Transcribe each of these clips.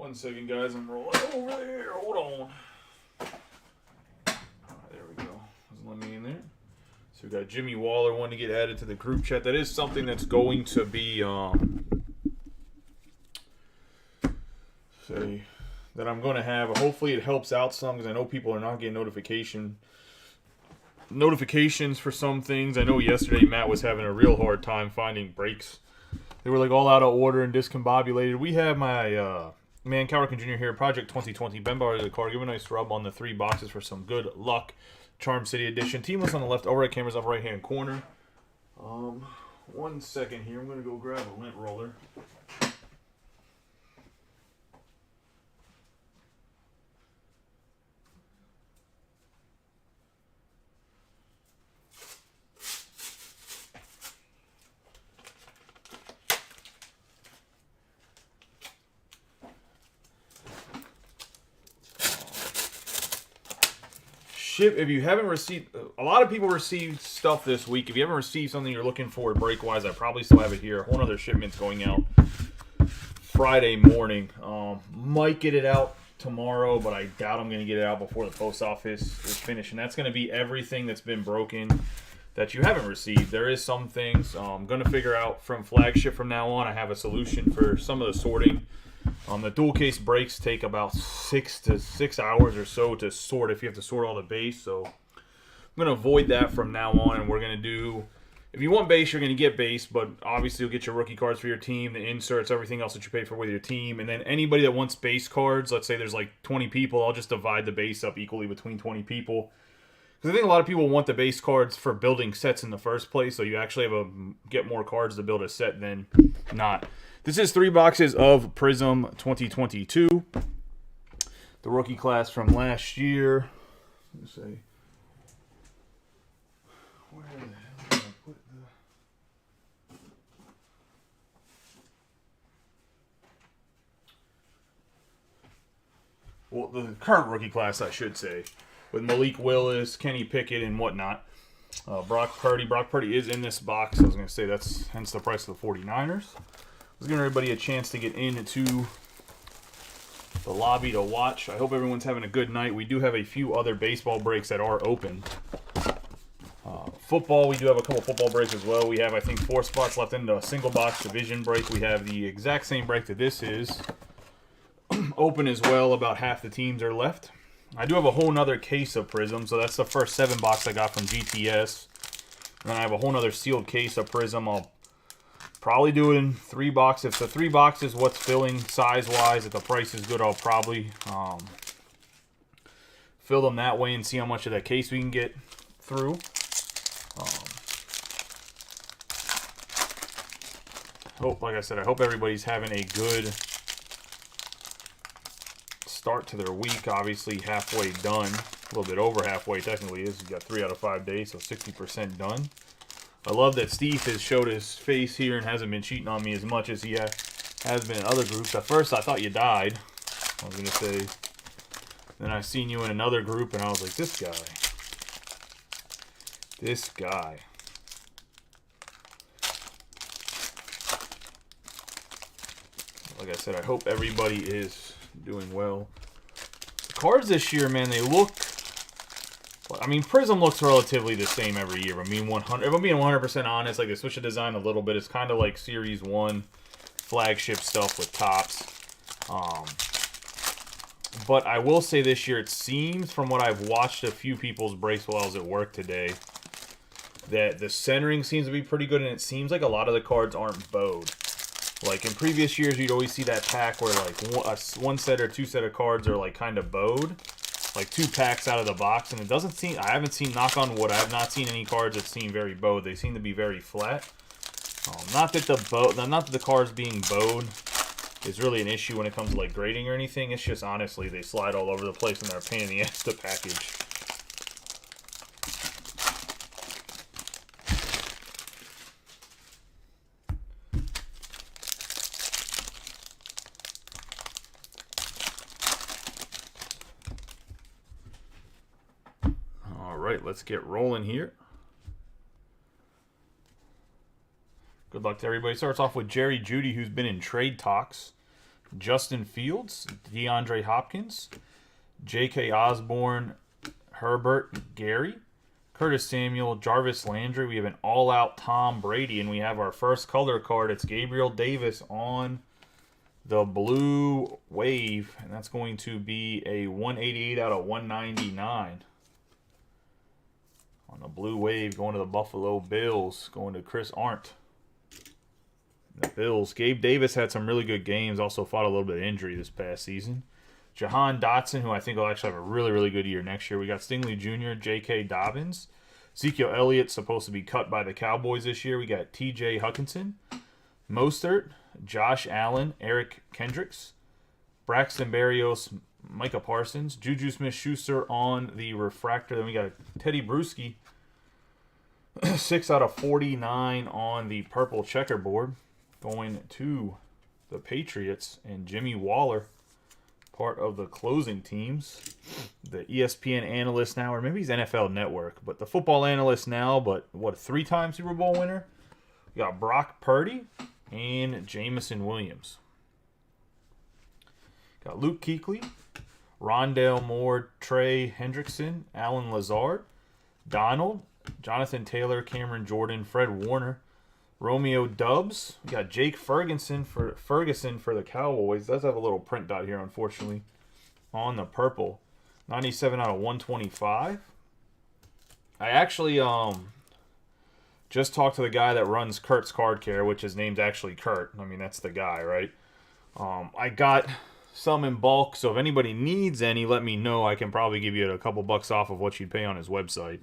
1 second, guys. I'm rolling over there. Hold on. There we go. Doesn't let me in there. So we got Jimmy Waller wanting to get added to the group chat. That is something that's going to be that I'm going to have. Hopefully it helps out some because I know people are not getting notifications for some things. I know yesterday Matt was having a real hard time finding breaks. They were like all out of order and discombobulated. We have my man Cowrican Jr. here, Project 2020. Ben Bar of the car. Give a nice rub on the 3 boxes for some good luck. Charm City Edition. Teamless on the left. Overhead cameras up right hand corner. 1 second here. I'm going to go grab a lint roller. If you haven't received, a lot of people received stuff this week. If you haven't received something you're looking for break-wise, I probably still have it here. A whole other shipment's going out Friday morning. Might get it out tomorrow, but I doubt I'm going to get it out before the post office is finished. And that's going to be everything that's been broken that you haven't received. There is some things I'm going to figure out from flagship from now on. I have a solution for some of the sorting. The dual case breaks take about 6 hours or so to sort if you have to sort all the base. So I'm going to avoid that from now on, and we're going to do, if you want base, you're going to get base, but obviously you'll get your rookie cards for your team, the inserts, everything else that you pay for with your team. And then anybody that wants base cards, let's say there's like 20 people, I'll just divide the base up equally between 20 people. Because I think a lot of people want the base cards for building sets in the first place, so you actually get more cards to build a set than not. This is 3 boxes of Prizm 2022. The rookie class from last year. Let me see. Where the hell did I put the... Well, the current rookie class, I should say. With Malik Willis, Kenny Pickett, and whatnot. Brock Purdy. Brock Purdy is in this box. I was going to say that's hence the price of the 49ers. Let's give everybody a chance to get into the lobby to watch. I hope everyone's having a good night. We do have a few other baseball breaks that are open. Football, we do have a couple football breaks as well. We have, I think, 4 spots left in the single box division break. We have the exact same break that this is. Open as well. About half the teams are left. I do have a whole nother case of Prizm, so that's the first 7 box I got from GTS. And then I have a whole nother sealed case of Prizm. I'll probably do it in 3 boxes. If the 3 boxes, what's filling size-wise, if the price is good, I'll probably fill them that way and see how much of that case we can get through. Like I said, I hope everybody's having a good start to their week. Obviously, halfway done. A little bit over halfway, technically is. You got 3 out of 5 days, so 60% done. I love that Steve has showed his face here and hasn't been cheating on me as much as he has been in other groups. At first, I thought you died. I was going to say. Then I seen you in another group, and I was like, this guy. This guy. Like I said, I hope everybody is doing well. The cards this year, man, they look... I mean, Prizm looks relatively the same every year. I mean, if I'm being 100% honest, like they switch the design a little bit. It's kind of like Series 1 flagship stuff with tops. But I will say this year, it seems from what I've watched a few people's breaks while I was at work today, that the centering seems to be pretty good, and it seems like a lot of the cards aren't bowed. Like in previous years, you'd always see that pack where like one set or 2 set of cards are like kind of bowed. Like 2 packs out of the box, and it doesn't seem, I haven't seen, knock on wood, I have not seen any cards that seem very bowed. They seem to be very flat. Not that the cards being bowed is really an issue when it comes to like grading or anything. It's just honestly they slide all over the place and they're a pain in the ass to package. Let's get rolling here. Good luck to everybody. Starts off with Jerry Judy, who's been in trade talks Justin Fields, DeAndre Hopkins, J.K. Osborne, Herbert, Gary, Curtis Samuel, Jarvis Landry. We have an all-out Tom Brady, and we have our first color card. It's Gabriel Davis on the blue wave, and that's going to be a 188 out of 199. On the blue wave, going to the Buffalo Bills, going to Chris Arndt. The Bills. Gabe Davis had some really good games, also fought a little bit of injury this past season. Jahan Dotson, who I think will actually have a really, really good year next year. We got Stingley Jr., J.K. Dobbins. Ezekiel Elliott's supposed to be cut by the Cowboys this year. We got T.J. Hutchinson, Mostert, Josh Allen, Eric Kendricks, Braxton Berrios, Micah Parsons, Juju Smith-Schuster on the refractor. Then we got Teddy Bruschi, 6 out of 49 on the purple checkerboard, going to the Patriots, and Jimmy Waller, part of the closing teams. The ESPN analyst now, or maybe he's NFL Network, but the football analyst now, but what, 3-time Super Bowl winner? We got Brock Purdy and Jameson Williams. Got Luke Kuechly, Rondale Moore, Trey Hendrickson, Alan Lazard, Donald, Jonathan Taylor, Cameron Jordan, Fred Warner, Romeo Dubs. We got Jake Ferguson for the Cowboys. Does have a little print dot here, unfortunately, on the purple. 97 out of 125. I actually just talked to the guy that runs Kurt's Card Care, which his name's actually Kurt. I mean, that's the guy, right? I got some in bulk, so if anybody needs any, let me know. I can probably give you a couple bucks off of what you'd pay on his website,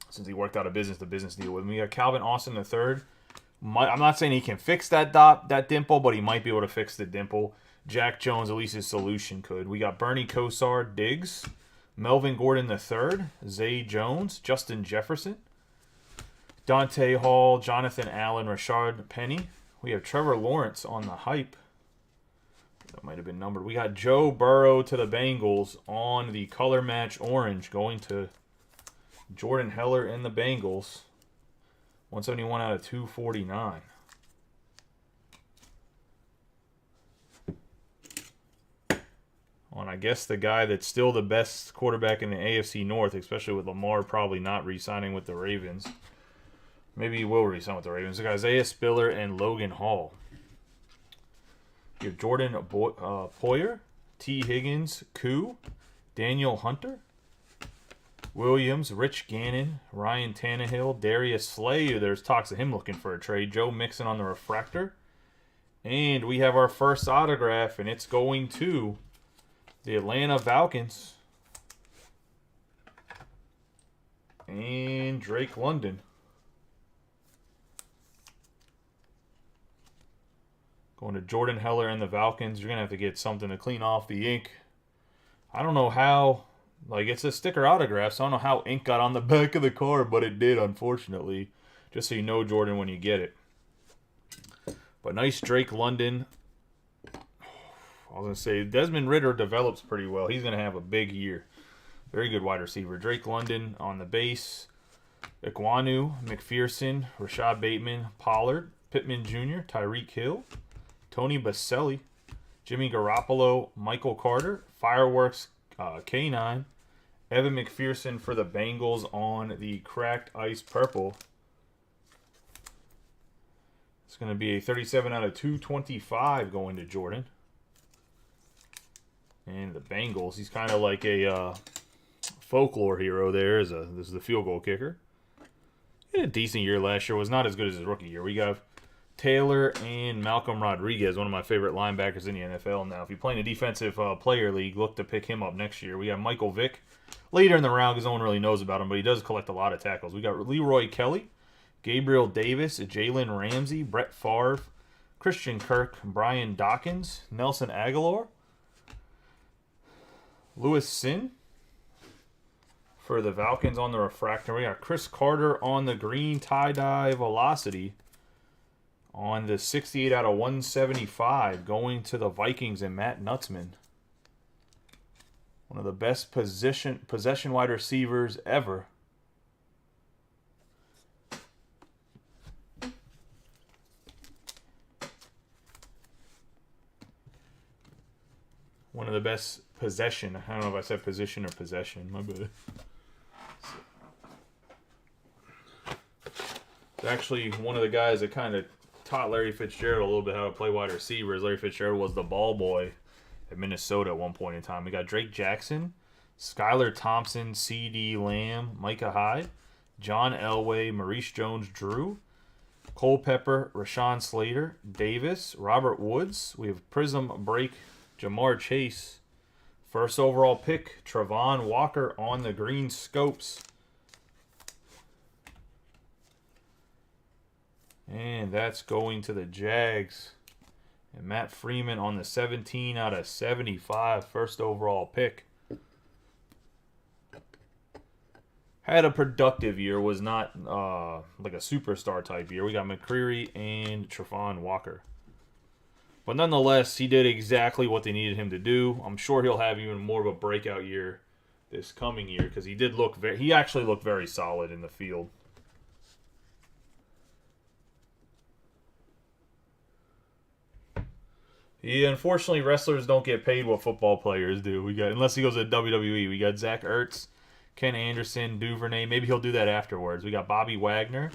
since he worked out a business deal with me. We got Calvin Austin III. I'm not saying he can fix that dimple, but he might be able to fix the dimple. Jack Jones, at least his solution could. We got Bernie Kosar, Diggs, Melvin Gordon III, Zay Jones, Justin Jefferson, Dante Hall, Jonathan Allen, Rashard Penny. We have Trevor Lawrence on the hype. That might have been numbered. We got Joe Burrow to the Bengals on the color match orange, going to Jordan Heller and the Bengals. 171 out of 249. And I guess the guy that's still the best quarterback in the AFC North, especially with Lamar probably not re-signing with the Ravens. Maybe he will re-sign with the Ravens. We got Isaiah Spiller and Logan Hall. You have Jordan Poyer, T. Higgins, Koo, Daniel Hunter, Williams, Rich Gannon, Ryan Tannehill, Darius Slay. There's talks of him looking for a trade. Joe Mixon on the refractor. And we have our first autograph, and it's going to the Atlanta Falcons and Drake London. Going to Jordan Heller and the Falcons. You're going to have to get something to clean off the ink. I don't know how. Like, it's a sticker autograph, so I don't know how ink got on the back of the card, but it did, unfortunately. Just so you know, Jordan, when you get it. But nice Drake London. I was going to say, Desmond Ridder develops pretty well. He's going to have a big year. Very good wide receiver. Drake London on the base. Ikwanu, McPherson, Rashad Bateman, Pollard, Pittman Jr., Tyreek Hill, Tony Baselli, Jimmy Garoppolo, Michael Carter, Fireworks K9, Evan McPherson for the Bengals on the cracked ice purple. It's going to be a 37 out of 225 going to Jordan. And the Bengals, he's kind of like a folklore hero there. This is the field goal kicker. He had a decent year last year. Was not as good as his rookie year. We got Taylor and Malcolm Rodriguez, one of my favorite linebackers in the NFL now. If you're playing a defensive player league, look to pick him up next year. We got Michael Vick later in the round because no one really knows about him, but he does collect a lot of tackles. We got Leroy Kelly, Gabriel Davis, Jalen Ramsey, Brett Favre, Christian Kirk, Brian Dawkins, Nelson Aguilar, Lewis Sin for the Falcons on the refractor. We got Chris Carter on the green tie-dye velocity on the 68 out of 175 going to the Vikings and Matt Nutzman. One of the best possession wide receivers ever. One of the best possession. I don't know if I said position or possession. My bad. It's actually one of the guys that kind of taught Larry Fitzgerald a little bit how to play wide receiver. As Larry Fitzgerald was the ball boy at Minnesota at one point in time. We got Drake Jackson, Skylar Thompson, C.D. Lamb, Micah Hyde, John Elway, Maurice Jones-Drew, Culpepper, Rashawn Slater, Davis, Robert Woods. We have Prizm break, Jamar Chase. First overall pick, Travon Walker on the green scopes. And that's going to the Jags. And Matt Freeman on the 17 out of 75. First overall pick. Had a productive year. Was not like a superstar type year. We got McCreary and Travon Walker. But nonetheless, he did exactly what they needed him to do. I'm sure he'll have even more of a breakout year this coming year. Because he actually looked very solid in the field. Yeah, unfortunately, wrestlers don't get paid what football players do. Unless he goes to WWE. We got Zach Ertz, Ken Anderson, Duvernay. Maybe he'll do that afterwards. We got Bobby Wagner,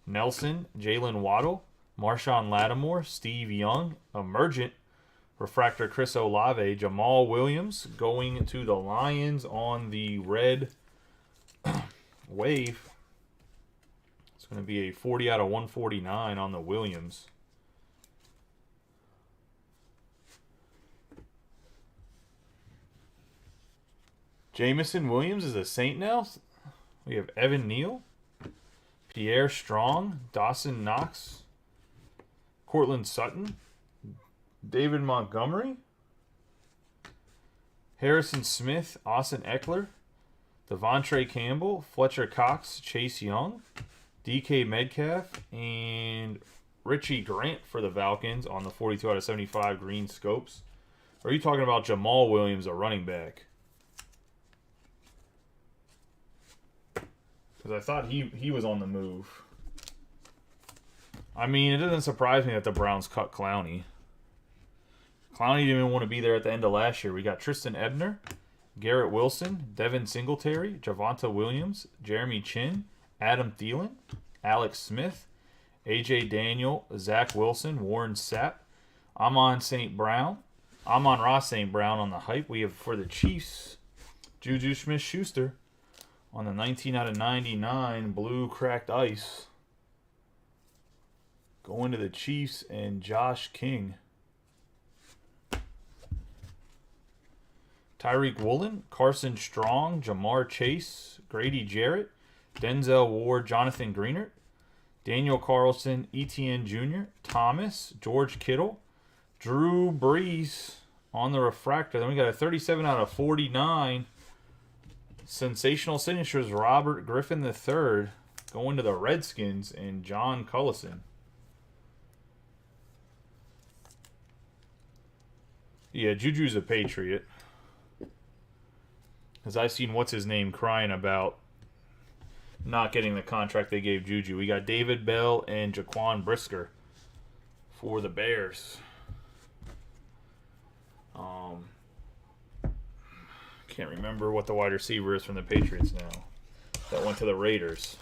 Nelson, Jalen Waddle, Marshawn Lattimore, Steve Young, Emergent, Refractor Chris Olave, Jamal Williams going to the Lions on the red wave. It's going to be a 40 out of 149 on the Williams. Jamison Williams is a Saint now. We have Evan Neal, Pierre Strong, Dawson Knox, Cortland Sutton, David Montgomery, Harrison Smith, Austin Eckler, Devontre Campbell, Fletcher Cox, Chase Young, DK Metcalf, and Richie Grant for the Falcons on the 42 out of 75 green scopes. Or are you talking about Jamal Williams, a running back? Because I thought he was on the move. I mean, it doesn't surprise me that the Browns cut Clowney. Clowney didn't even want to be there at the end of last year. We got Tristan Ebner, Garrett Wilson, Devin Singletary, Javonte Williams, Jeremy Chin, Adam Thielen, Alex Smith, A.J. Daniel, Zach Wilson, Warren Sapp, Amon-Ra St. Brown on the hype. We have for the Chiefs, Juju Smith-Schuster on the 19 out of 99 blue cracked ice. Going to the Chiefs and Josh King. Tyreek Woolen, Carson Strong, Jamar Chase, Grady Jarrett, Denzel Ward, Jonathan Greenert, Daniel Carlson, Etienne Jr., Thomas, George Kittle, Drew Brees on the refractor. Then we got a 37 out of 49. Sensational signatures, Robert Griffin III going to the Redskins and John Cullison. Yeah, Juju's a Patriot. Because I've seen what's-his-name crying about not getting the contract they gave Juju. We got David Bell and Jaquan Brisker for the Bears. Can't remember what the wide receiver is from the Patriots now. That went to the Raiders.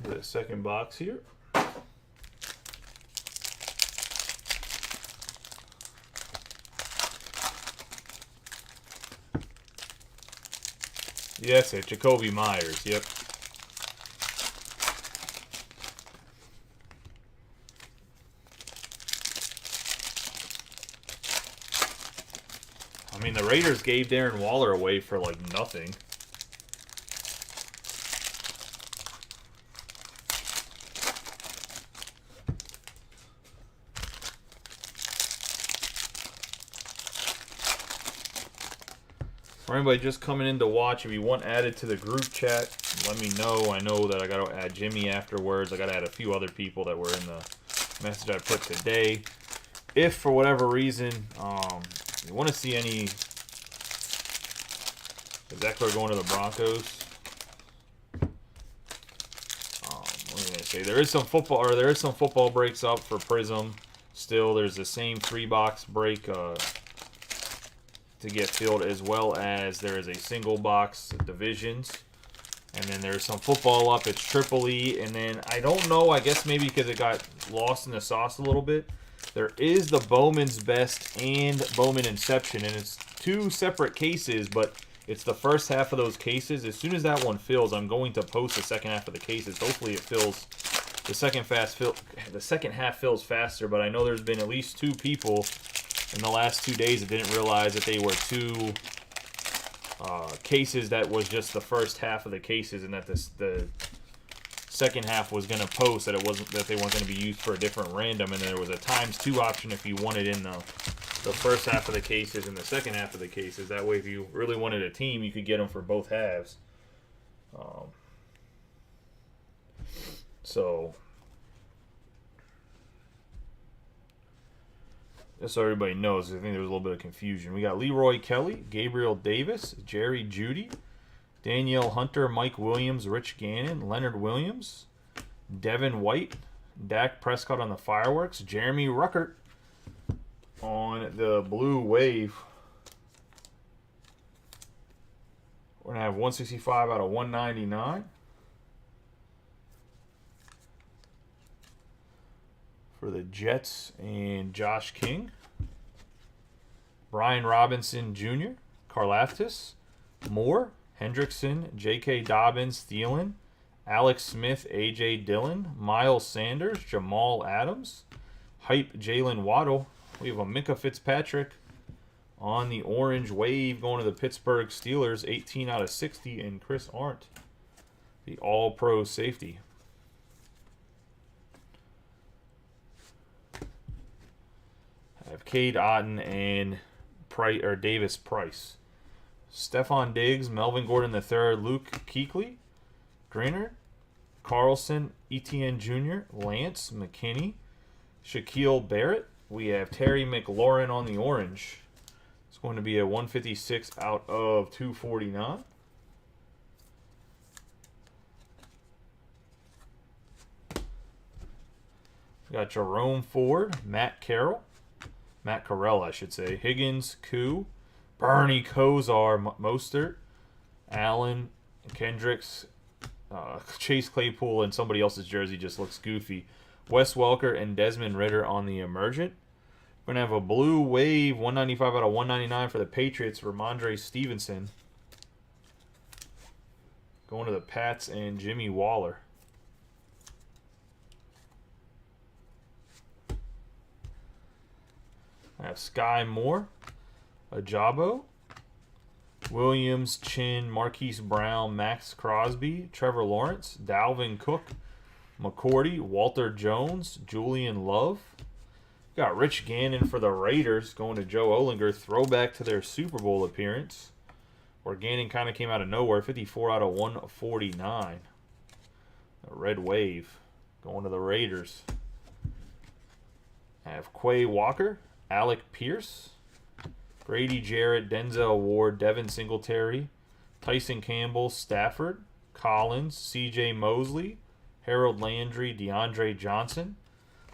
The second box here. Yeah, that's it. Jacoby Myers. Yep. I mean, the Raiders gave Darren Waller away for like nothing. For anybody just coming in to watch, if you want added to the group chat, let me know. I know that I got to add Jimmy afterwards. I got to add a few other people that were in the message I put today. if for whatever reason you want to see any, is Eckler going to the Broncos? What was I gonna say? There is some football breaks up for Prizm. Still, there's the same 3-box break to get filled, as well as there is a single box divisions. And then there's some football up. It's Triple E. And then I don't know. I guess maybe because it got lost in the sauce a little bit. There is the Bowman's Best and Bowman Inception. And it's 2 separate cases, but it's the first half of those cases. As soon as that one fills, I'm going to post the second half of the cases. Hopefully it fills. The second half fills faster. But I know there's been at least 2 people in the last 2 days that didn't realize that they were 2 cases that was just the first half of the cases, and that the second half was going to post that they weren't going to be used for a different random, and there was a ×2 option if you wanted in the first half of the cases and the second half of the cases. That way, if you really wanted a team, you could get them for both halves. So just so everybody knows, I think there was a little bit of confusion. We got Leroy Kelly, Gabriel Davis, Jerry Jeudy, Danielle Hunter, Mike Williams, Rich Gannon, Leonard Williams, Devin White, Dak Prescott on the fireworks, Jeremy Ruckert on the blue wave. We're going to have 165 out of 199. For the Jets and Josh King. Brian Robinson Jr., Karlaftis, Moore, Hendrickson, J.K. Dobbins, Thielen, Alex Smith, A.J. Dillon, Miles Sanders, Jamal Adams, Hype Jalen Waddle. We have a Minka Fitzpatrick on the orange wave going to the Pittsburgh Steelers, 18 out of 60, and Chris Arndt, the all-pro safety. I have Cade Otton and Davis Price. Stephon Diggs, Melvin Gordon III, Luke Kuechly, Greener, Carlson, Etienne Jr., Lance McKinney, Shaquille Barrett. We have Terry McLaurin on the orange. It's going to be a 156 out of 249. We got Jerome Ford, Matt Carroll. Matt Carell, I should say. Higgins, Koo, Bernie Kosar, Mostert, Allen, Kendricks, Chase Claypool, and somebody else's jersey just looks goofy. Wes Welker and Desmond Ridder on the emergent. We're going to have a blue wave, 195 out of 199 for the Patriots, Ramondre Stevenson. Going to the Pats and Jimmy Waller. I have Sky Moore, Ajabo, Williams, Chin, Marquise Brown, Max Crosby, Trevor Lawrence, Dalvin Cook, McCourty, Walter Jones, Julian Love. Got Rich Gannon for the Raiders going to Joe Olinger. Throwback to their Super Bowl appearance, where Gannon kind of came out of nowhere. 54 out of 149. A red wave going to the Raiders. I have Quay Walker, Alec Pierce, Grady Jarrett, Denzel Ward, Devin Singletary, Tyson Campbell, Stafford, Collins, C.J. Mosley, Harold Landry, DeAndre Johnson,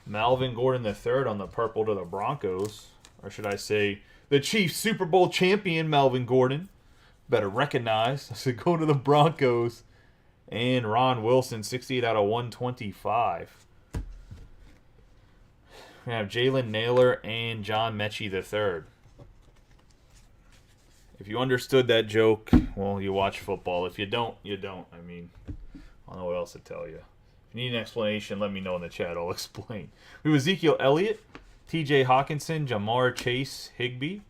Melvin Gordon III on the purple to the Broncos. Or should I say, the Chiefs Super Bowl champion, Melvin Gordon. Better recognize. So go to the Broncos. And Ron Wilson, 68 out of 125. We have Jalen Naylor and John Mechie III. If you understood that joke, well, you watch football. If you don't, you don't. I mean, I don't know what else to tell you. If you need an explanation, let me know in the chat. I'll explain. We have Ezekiel Elliott, T.J. Hawkinson, Jamar Chase, Higbee,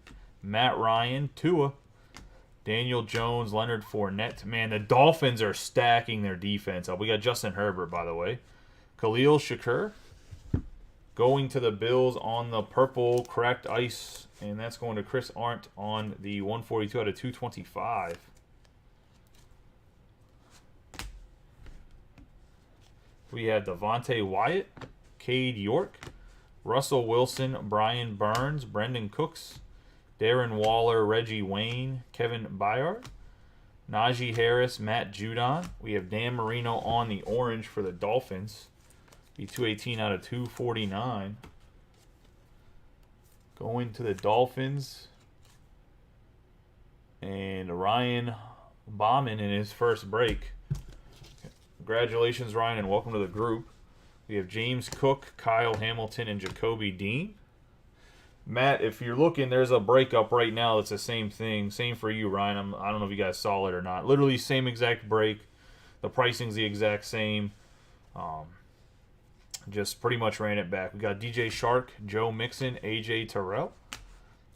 Matt Ryan, Tua, Daniel Jones, Leonard Fournette. Man, the Dolphins are stacking their defense up. We got Justin Herbert, by the way. Khalil Shakur. Going to the Bills on the purple cracked ice, and that's going to Chris Arndt on the 142 out of 225. We had Devontae Wyatt, Cade York, Russell Wilson, Brian Burns, Brendan Cooks, Darren Waller, Reggie Wayne, Kevin Byard, Najee Harris, Matt Judon. We have Dan Marino on the orange for the Dolphins. Be 218 out of 249. Going to the Dolphins. And Ryan Bauman in his first break. Congratulations, Ryan, and welcome to the group. We have James Cook, Kyle Hamilton, and Jacoby Dean. Matt, if you're looking, there's a breakup right now that's the same thing. Same for you, Ryan. I don't know if you guys saw it or not. Literally same exact break. The pricing's the exact same. Just pretty much ran it back. We got DJ Shark, Joe Mixon, AJ Terrell,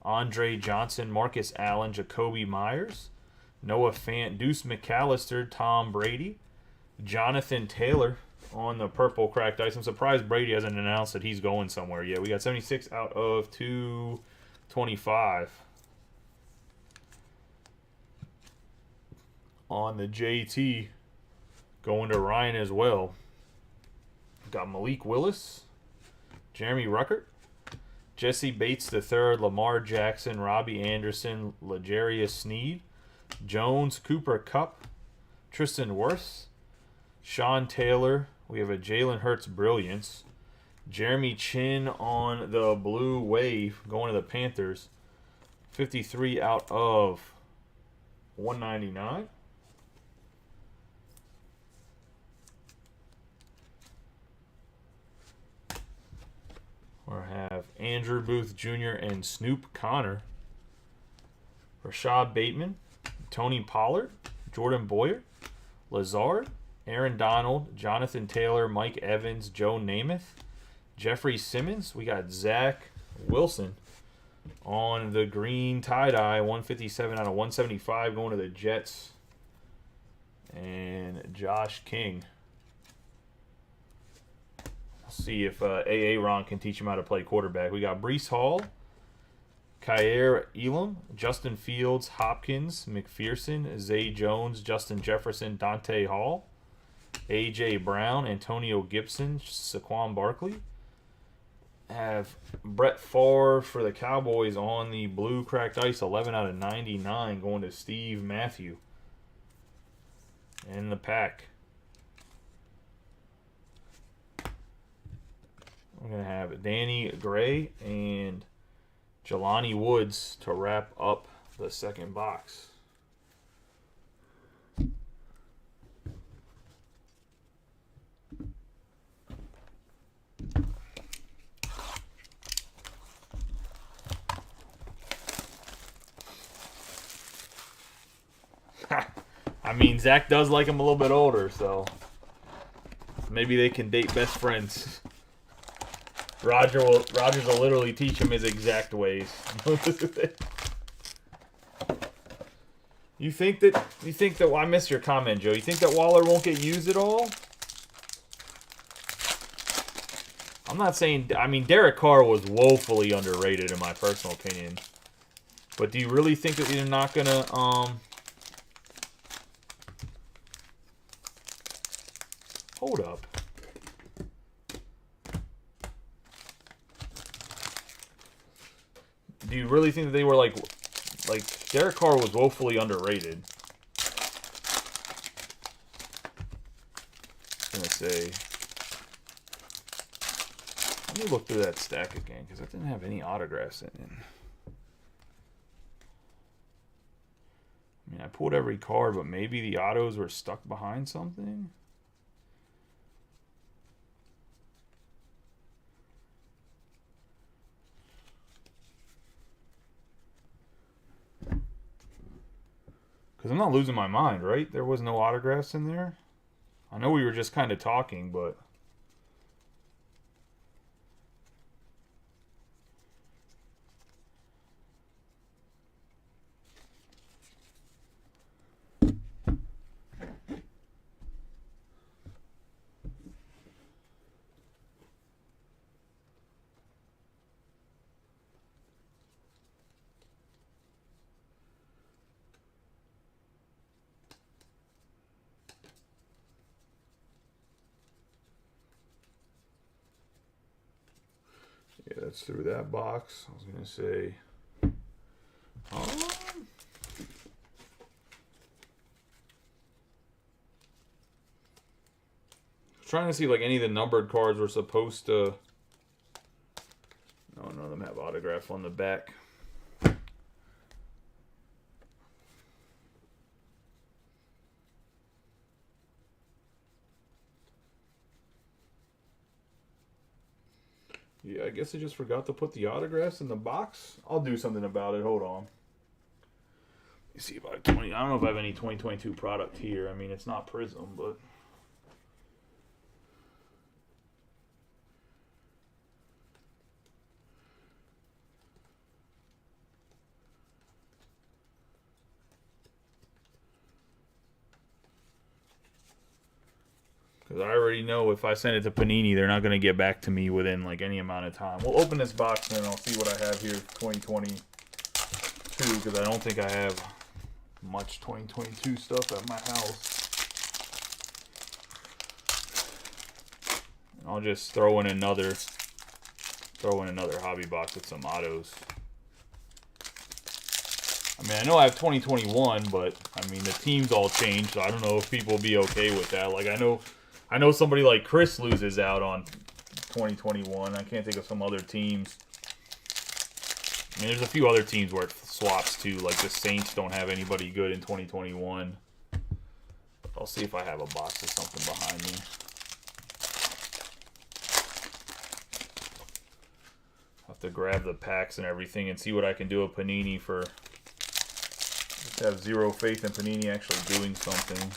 Andre Johnson, Marcus Allen, Jacoby Myers, Noah Fant, Deuce McAllister, Tom Brady, Jonathan Taylor on the purple cracked ice. I'm surprised Brady hasn't announced that he's going somewhere yet. We got 76 out of 225 on the JT. Going to Ryan as well. Got Malik Willis, Jeremy Ruckert, Jesse Bates III, Lamar Jackson, Robbie Anderson, L'Jarius Sneed, Jones, Cooper Kupp, Tristan Wirfs, Sean Taylor. We have a Jalen Hurts Brilliance. Jeremy Chin on the blue wave going to the Panthers. 53 out of 199. We have Andrew Booth Jr. and Snoop Connor. Rashad Bateman, Tony Pollard, Jordan Boyer, Lazard, Aaron Donald, Jonathan Taylor, Mike Evans, Joe Namath, Jeffrey Simmons. We got Zach Wilson on the green tie-dye, 157 out of 175 going to the Jets. And Josh King. See if A.A. Ron can teach him how to play quarterback. We got Breece Hall, Kyer Elam, Justin Fields, Hopkins, McPherson, Zay Jones, Justin Jefferson, Dante Hall, A.J. Brown, Antonio Gibson, Saquon Barkley. Have Brett Favre for the Cowboys on the blue cracked ice, 11 out of 99 going to Steve Matthew in the pack. We're going to have Danny Gray and Jelani Woods to wrap up the second box. I mean, Zach does like him a little bit older, so maybe they can date best friends. Rogers will literally teach him his exact ways. You think that well, I missed your comment, Joe. You think that Waller won't get used at all? I'm not saying. I mean, Derek Carr was woefully underrated in my personal opinion. But do you really think that they're not gonna hold up? Do you really think that they were like Derek Carr was woefully underrated? I'm gonna say, let me look through that stack again because I didn't have any autographs in it. I mean, I pulled every card, but maybe the autos were stuck behind something. Because I'm not losing my mind, right? There was no autographs in there. I know we were just kind of talking, but... Yeah, that's through that box. I was going to say... trying to see like any of the numbered cards were supposed to... No, none of them have autograph on the back. Yeah, I guess I just forgot to put the autographs in the box. I'll do something about it. Hold on. Let me see if I have 20. I don't know if I have any 2022 product here. I mean, it's not Prizm, but... because I already know if I send it to Panini, they're not going to get back to me within like any amount of time. We'll open this box and I'll see what I have here 2022, because I don't think I have much 2022 stuff at my house. And I'll just throw in another hobby box with some autos. I mean, I know I have 2021, but I mean the teams all changed, so I don't know if people will be okay with that. Like I know somebody like Chris loses out on 2021. I can't think of some other teams. I mean, there's a few other teams where it swaps too. Like the Saints don't have anybody good in 2021. I'll see if I have a box of something behind me. I'll have to grab the packs and everything and see what I can do with Panini for... Just have zero faith in Panini actually doing something.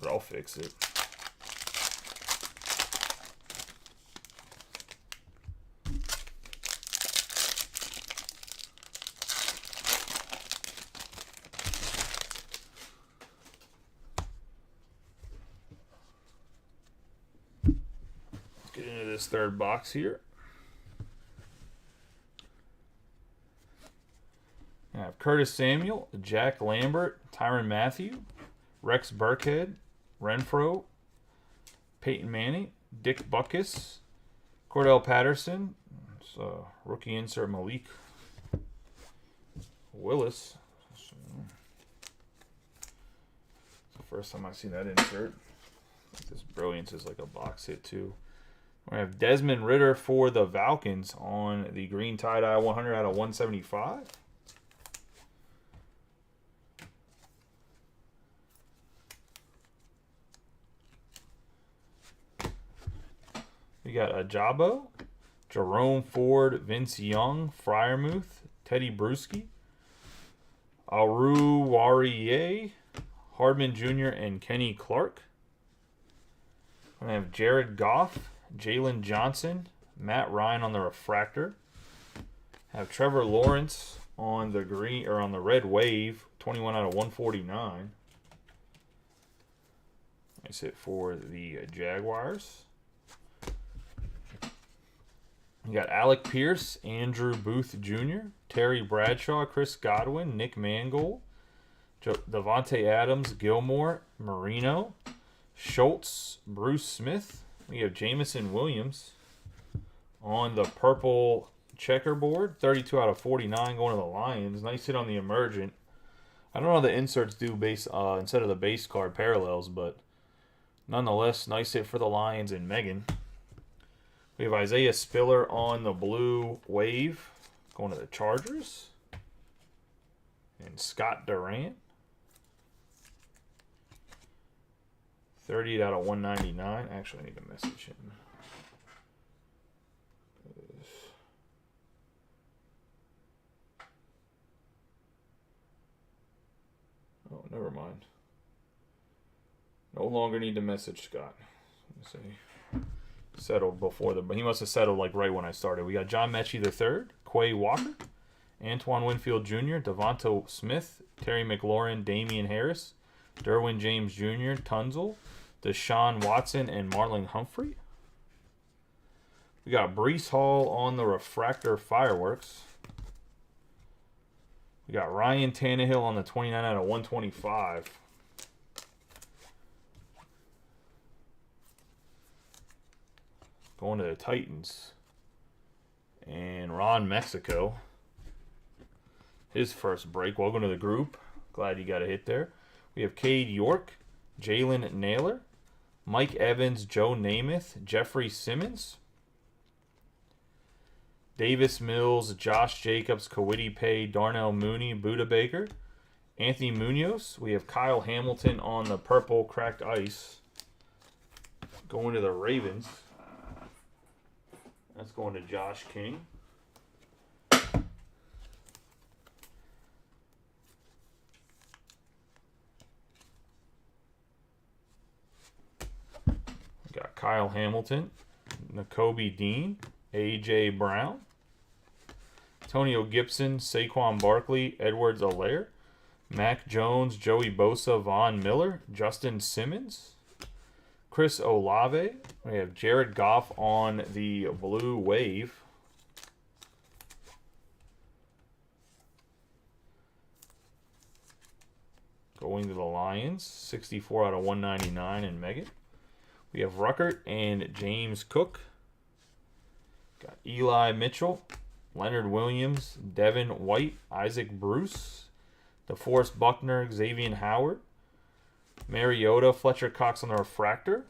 But I'll fix it. Let's get into this third box here. I have Curtis Samuel, Jack Lambert, Tyrann Mathieu, Rex Burkhead, Renfro, Peyton Manning, Dick Butkus, Cordell Patterson, rookie insert Malik Willis. It's the first time I've seen that insert. This Brilliance is like a box hit too. We have Desmond Ridder for the Falcons on the green tie-dye 100 out of 175. We got Ajabo, Jerome Ford, Vince Young, Freiermuth, Teddy Bruschi, Aru Warrier, Hardman Jr., and Kenny Clark. We have Jared Goff, Jalen Johnson, Matt Ryan on the refractor. Have Trevor Lawrence on the green or on the red wave, 21 out of 149. Nice hit for the Jaguars. You got Alec Pierce, Andrew Booth Jr., Terry Bradshaw, Chris Godwin, Nick Mangold, Devontae Adams, Gilmore, Marino, Schultz, Bruce Smith. We have Jamison Williams on the purple checkerboard, 32 out of 49 going to the Lions. Nice hit on the emergent. I don't know how the inserts do base instead of the base card parallels, but nonetheless, nice hit for the Lions and Megan. We have Isaiah Spiller on the blue wave going to the Chargers. And Scott Durant. 38 out of 199. Actually, I need to message him. Oh, never mind. No longer need to message Scott. Let me see. Settled before but he must have settled like right when I started. We got John Mechie III, Quay Walker, Antoine Winfield Jr., Devonta Smith, Terry McLaurin, Damian Harris, Derwin James Jr., Tunzel, Deshaun Watson, and Marlon Humphrey. We got Breece Hall on the refractor fireworks. We got Ryan Tannehill on the 29 out of 125. Going to the Titans. And Ron Mexico. His first break. Welcome to the group. Glad you got a hit there. We have Cade York, Jalen Naylor, Mike Evans, Joe Namath, Jeffrey Simmons, Davis Mills, Josh Jacobs, Kawhi Pay, Darnell Mooney, Buda Baker, Anthony Munoz. We have Kyle Hamilton on the purple cracked ice. Going to the Ravens. That's going to Josh King. Got Kyle Hamilton, Nakobe Dean, A.J. Brown, Antonio Gibson, Saquon Barkley, Edwards-Helaire, Mac Jones, Joey Bosa, Von Miller, Justin Simmons, Chris Olave. We have Jared Goff on the Blue Wave. Going to the Lions, 64 out of 199 in Megan. We have Ruckert and James Cook. Got Eli Mitchell, Leonard Williams, Devin White, Isaac Bruce, DeForest Buckner, Xavier Howard, Mariota, Fletcher Cox on the refractor.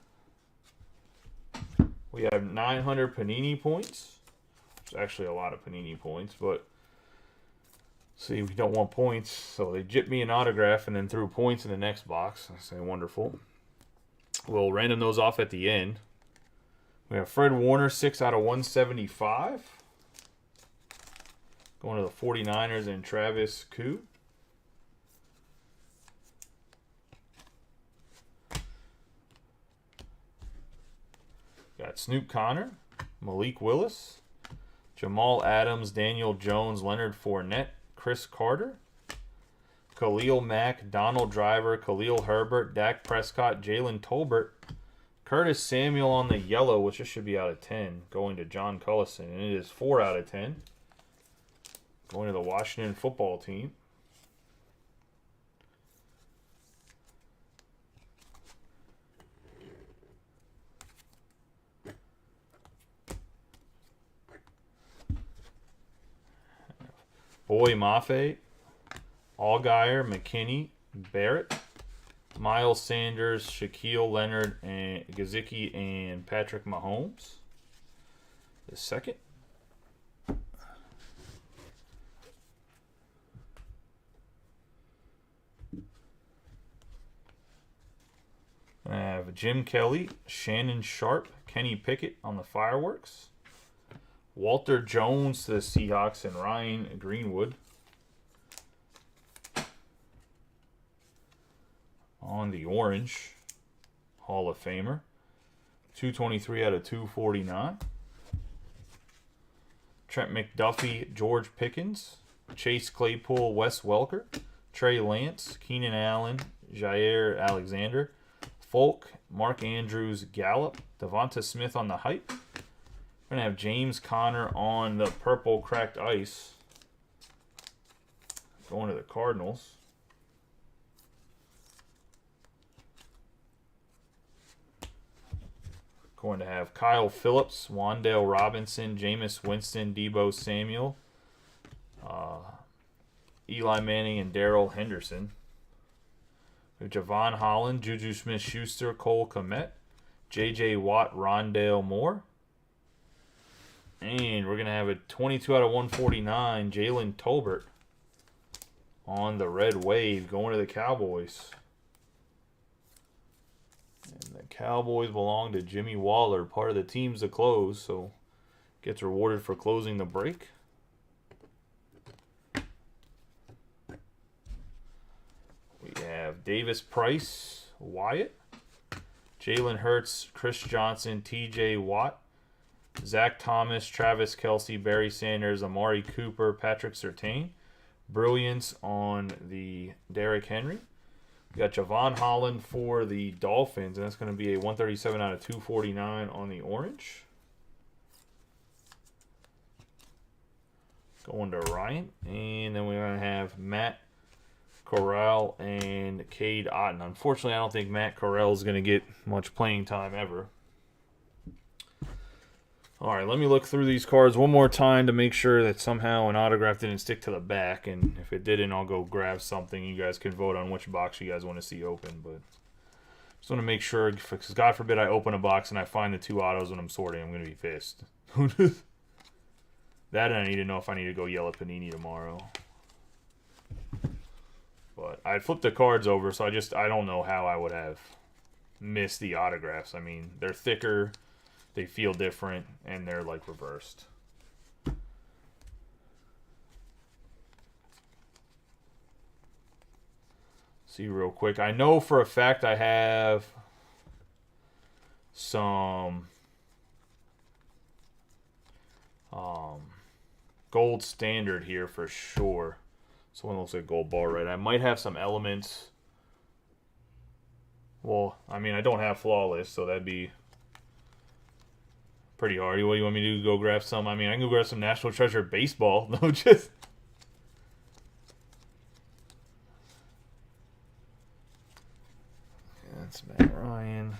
We have 900 Panini points. It's actually a lot of Panini points, but see, we don't want points, so they jipped me an autograph and then threw points in the next box. I say wonderful. We'll random those off at the end. We have Fred Warner, 6 out of 175. Going to the 49ers and Travis Koo. Got Snoop Connor, Malik Willis, Jamal Adams, Daniel Jones, Leonard Fournette, Chris Carter, Khalil Mack, Donald Driver, Khalil Herbert, Dak Prescott, Jalen Tolbert, Curtis Samuel on the yellow, which this should be out of 10, going to John Cullison, and it is 4 out of 10. Going to the Washington football team. Boy Mafe, Allgaier, McKinney, Barrett, Miles Sanders, Shaquille Leonard, and Gesicki, and Patrick Mahomes. The second. I have Jim Kelly, Shannon Sharp, Kenny Pickett on the fireworks. Walter Jones to the Seahawks and Ryan Greenwood on the orange. Hall of Famer. 223 out of 249. Trent McDuffie, George Pickens, Chase Claypool, Wes Welker, Trey Lance, Keenan Allen, Jair Alexander, Folk, Mark Andrews, Gallup, Devonta Smith on the hype. We're going to have James Conner on the purple cracked ice. Going to the Cardinals. Going to have Kyle Phillips, Wan'Dale Robinson, Jameis Winston, Deebo Samuel, Eli Manning, and Darrell Henderson. We have Javon Holland, Juju Smith-Schuster, Cole Kmet, J.J. Watt, Rondale Moore. And we're going to have a 22 out of 149, Jalen Tolbert on the red wave going to the Cowboys. And the Cowboys belong to Jimmy Waller, part of the teams to close, so gets rewarded for closing the break. We have Davis Price, Wyatt, Jalen Hurts, Chris Johnson, TJ Watt, Zach Thomas, Travis Kelce, Barry Sanders, Amari Cooper, Patrick Surtain. Brilliance on the Derrick Henry. We got Javon Holland for the Dolphins, and that's going to be a 137 out of 249 on the orange. Going to Ryan. And then we're going to have Matt Corral and Cade Otton. Unfortunately, I don't think Matt Corral is going to get much playing time ever. All right, let me look through these cards one more time to make sure that somehow an autograph didn't stick to the back. And if it didn't, I'll go grab something. You guys can vote on which box you guys want to see open. But just want to make sure, because God forbid I open a box and I find the 2 autos when I'm sorting, I'm going to be pissed. That, and I need to know if I need to go yell at Panini tomorrow. But I flipped the cards over, so I don't know how I would have missed the autographs. I mean, they're thicker, they feel different, and they're like reversed. See real quick. I know for a fact I have some gold standard here for sure. This one looks like gold bar, right? I might have some elements. Well, I mean, I don't have flawless, so that'd be pretty hard. What do you want me to do? Go grab some? I mean, I can go grab some National Treasure baseball. No, just... That's Matt Ryan.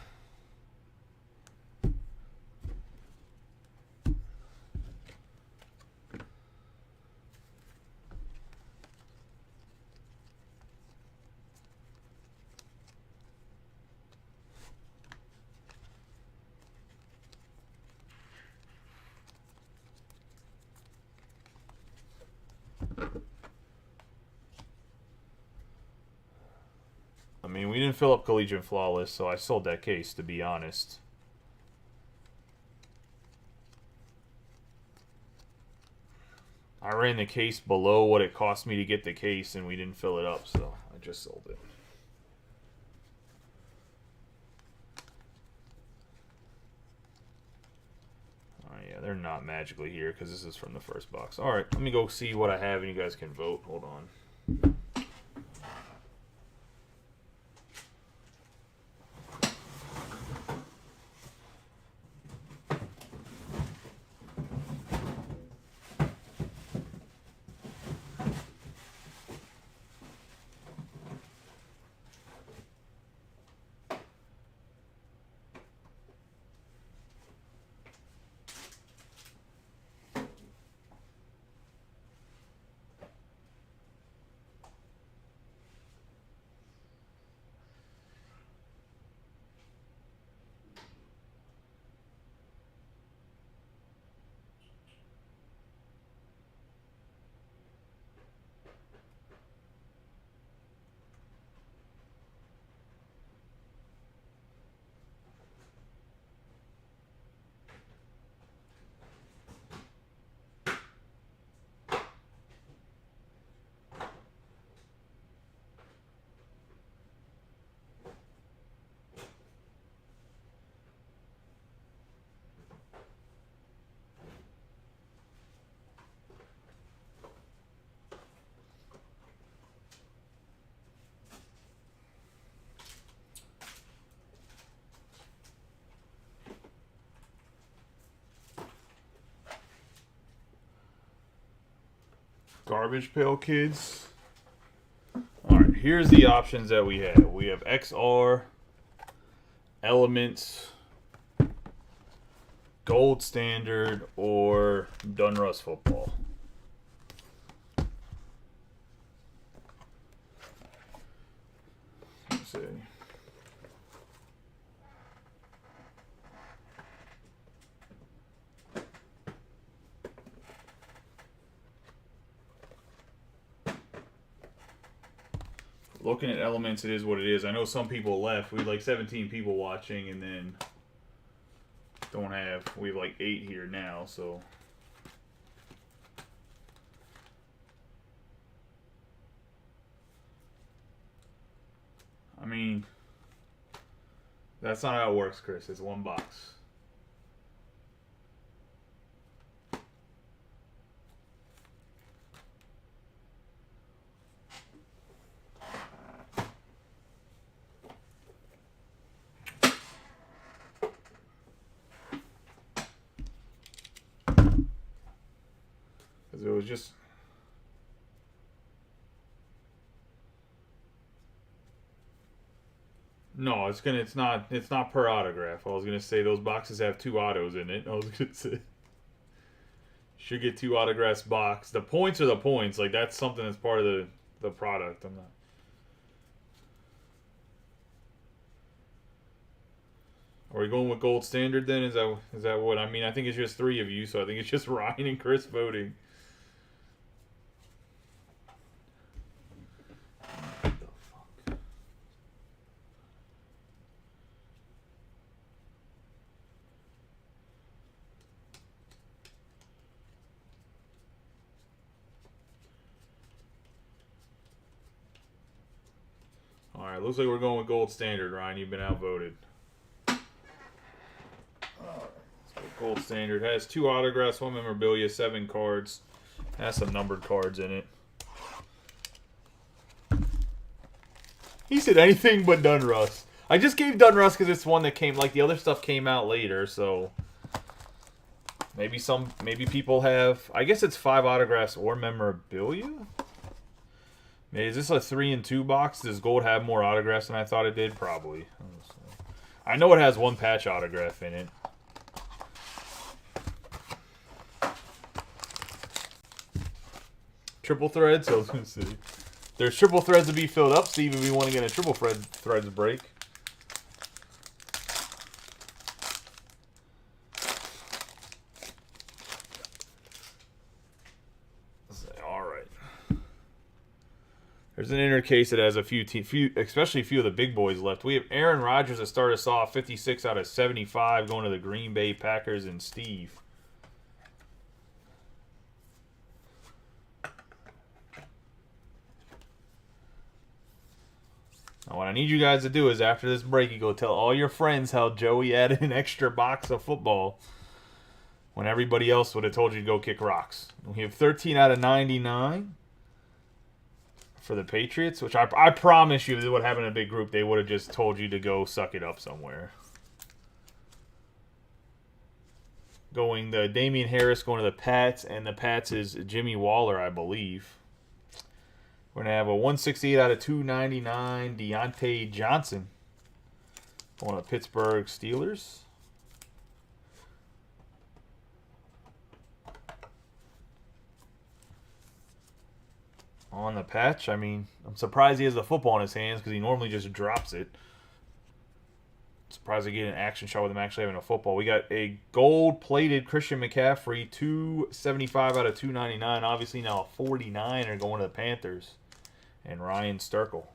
I mean, we didn't fill up Collegiate Flawless, so I sold that case, to be honest. I ran the case below what it cost me to get the case, and we didn't fill it up, so I just sold it. Alright, yeah, they're not magically here, because this is from the first box. Alright, let me go see what I have, and you guys can vote. Hold on. Garbage Pail Kids. Alright, here's the options that we have. We have XR, Elements, Gold Standard, or Donruss Football. Let's see. Looking at Elements, it is what it is. I know some people left. We had like 17 people watching, and then we have like 8 here now, so. I mean, that's not how it works, Chris. It's one box. It was just it's not per autograph. I was gonna say those boxes have 2 autos in it. I was gonna say Should get 2 autographs box. The points are the points. Like, that's something that's part of the product. I'm not. Are we going with gold standard then? Is that what I mean? I think it's just 3 of you, so I think it's just Ryan and Chris voting. All right, looks like we're going with gold standard, Ryan. You've been outvoted. Gold standard has 2 autographs, 1 memorabilia, 7 cards. Has some numbered cards in it. He said anything but Dunruss. I just gave Dunruss because it's one that came, like the other stuff came out later, so maybe people have. I guess it's 5 autographs or memorabilia. Maybe, is this a 3 and 2 box? Does gold have more autographs than I thought it did? Probably. I know it has 1 patch autograph in it. Triple threads, so I was going to see. There's triple threads to be filled up, Steve, if you want to get a triple threads break. All right. There's an inner case that has a few, especially a few of the big boys left. We have Aaron Rodgers to start us off, 56 out of 75, going to the Green Bay Packers and Steve. Now, what I need you guys to do is after this break, you go tell all your friends how Joey added an extra box of football when everybody else would have told you to go kick rocks. We have 13 out of 99 for the Patriots, which I promise you, this would happen in a big group. They would have just told you to go suck it up somewhere. Going the Damian Harris going to the Pats, and the Pats is Jimmy Waller, I believe. We're going to have a 168 out of 299, Deontay Johnson. Going to Pittsburgh Steelers. On the patch, I mean, I'm surprised he has the football in his hands because he normally just drops it. Surprised to get an action shot with him actually having a football. We got a gold-plated Christian McCaffrey, 275 out of 299. Obviously now a 49 are going to the Panthers. And Ryan Sterkel.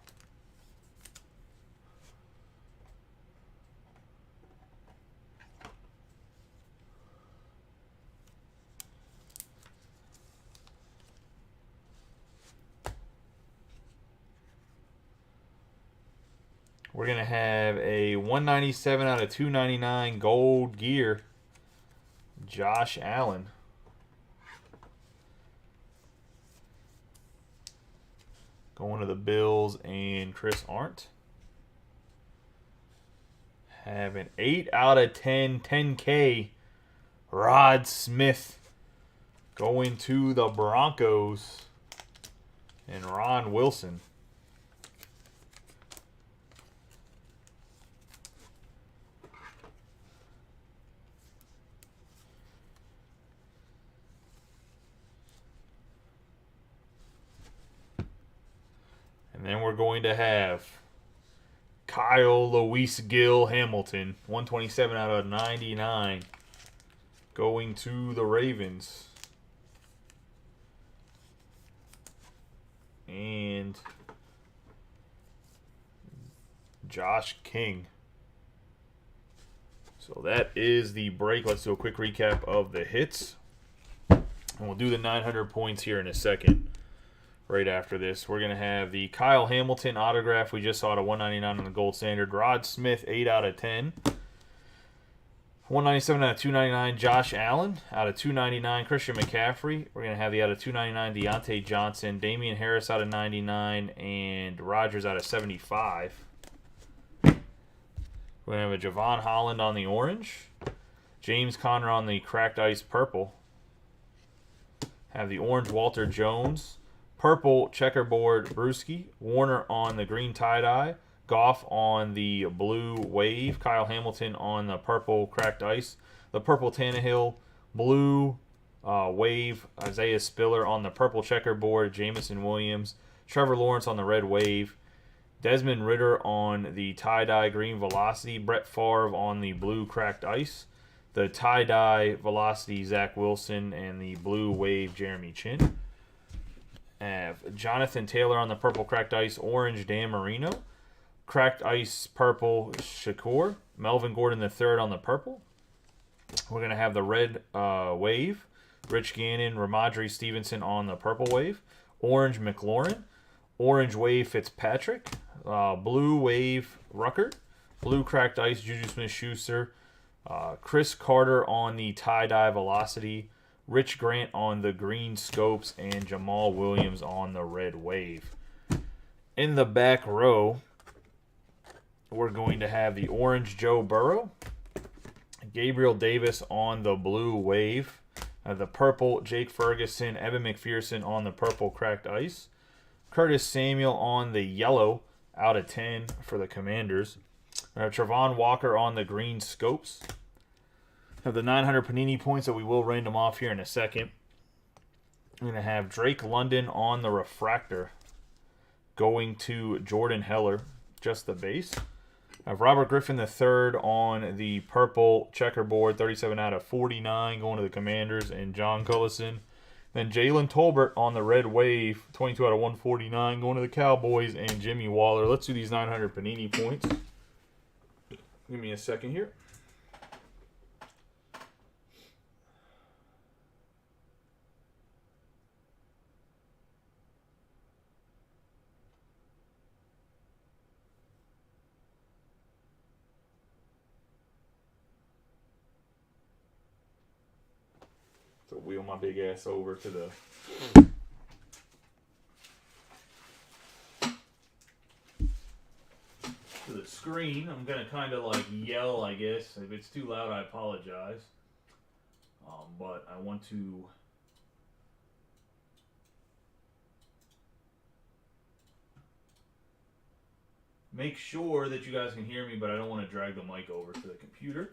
We're going to have a 197 out of 299 gold gear, Josh Allen. Going to the Bills and Chris Arndt. Have an 8 out of 10, 10K, Rod Smith. Going to the Broncos and Ron Wilson. And then we're going to have Kyle Luis Gill Hamilton, 127 out of 99, going to the Ravens. And Josh King. So that is the break. Let's do a quick recap of the hits. And we'll do the 900 points here in a second. Right after this, we're going to have the Kyle Hamilton autograph. We just saw it at 199 on the gold standard. Rod Smith, 8 out of 10. 197 out of 299, Josh Allen. Out of 299, Christian McCaffrey. We're going to have the out of 299, Deontay Johnson. Damian Harris out of 99, and Rodgers out of 75. We're going to have a Javon Holland on the orange. James Conner on the cracked ice purple. Have the orange Walter Jones. Purple checkerboard Brewski. Warner on the green tie-dye. Goff on the blue wave. Kyle Hamilton on the purple cracked ice. The purple Tannehill. Blue wave, Isaiah Spiller on the purple checkerboard, Jamison Williams, Trevor Lawrence on the red wave, Desmond Ritter on the tie-dye green velocity, Brett Favre on the blue cracked ice, the tie-dye velocity Zach Wilson, and the blue wave Jeremy Chin. Have Jonathan Taylor on the purple cracked ice, orange Dan Marino, cracked ice purple Shakur, Melvin Gordon III on the purple. We're going to have the red wave, Rich Gannon, Ramondre Stevenson on the purple wave, orange McLaurin, orange wave Fitzpatrick, blue wave Ruckert, blue cracked ice Juju Smith-Schuster, Chris Carter on the tie-dye velocity, Rich Grant on the green scopes, and Jamal Williams on the red wave. In the back row, we're going to have the orange Joe Burrow, Gabriel Davis on the blue wave, the purple Jake Ferguson, Evan McPherson on the purple cracked ice, Curtis Samuel on the yellow out of 10 for the Commanders, Travon Walker on the green scopes. Have the 900 Panini points that we will random off here in a second. I'm going to have Drake London on the refractor going to Jordan Heller, just the base. I have Robert Griffin III on the purple checkerboard, 37 out of 49 going to the Commanders, and John Cullison. Then Jalen Tolbert on the red wave, 22 out of 149 going to the Cowboys, and Jimmy Waller. Let's do these 900 Panini points. Give me a second here. So wheel my big ass over to the screen. I'm gonna kind of like yell, I guess. If it's too loud, I apologize. But I want to make sure that you guys can hear me, but I don't want to drag the mic over to the computer.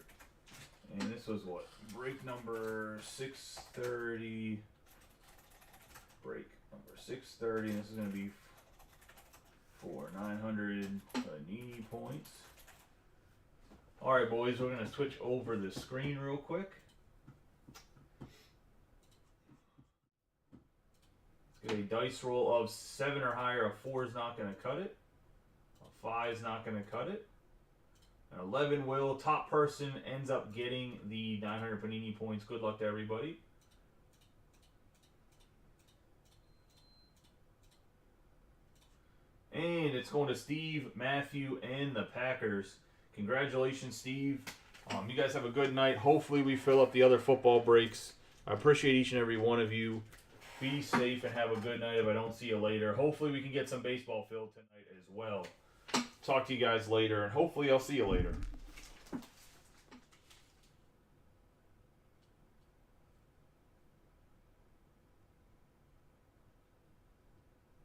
And this was what? Break number 630. Break number 630. This is going to be for 900 Panini points. Alright, boys. We're going to switch over the screen real quick. Let's get a dice roll of 7 or higher. A 4 is not going to cut it. A 5 is not going to cut it. An 11 will. Top person ends up getting the 900 Panini points. Good luck to everybody. And it's going to Steve, Matthew, and the Packers. Congratulations, Steve. You guys have a good night. Hopefully we fill up the other football breaks. I appreciate each and every one of you. Be safe and have a good night if I don't see you later. Hopefully we can get some baseball filled tonight as well. Talk to you guys later, and hopefully I'll see you later.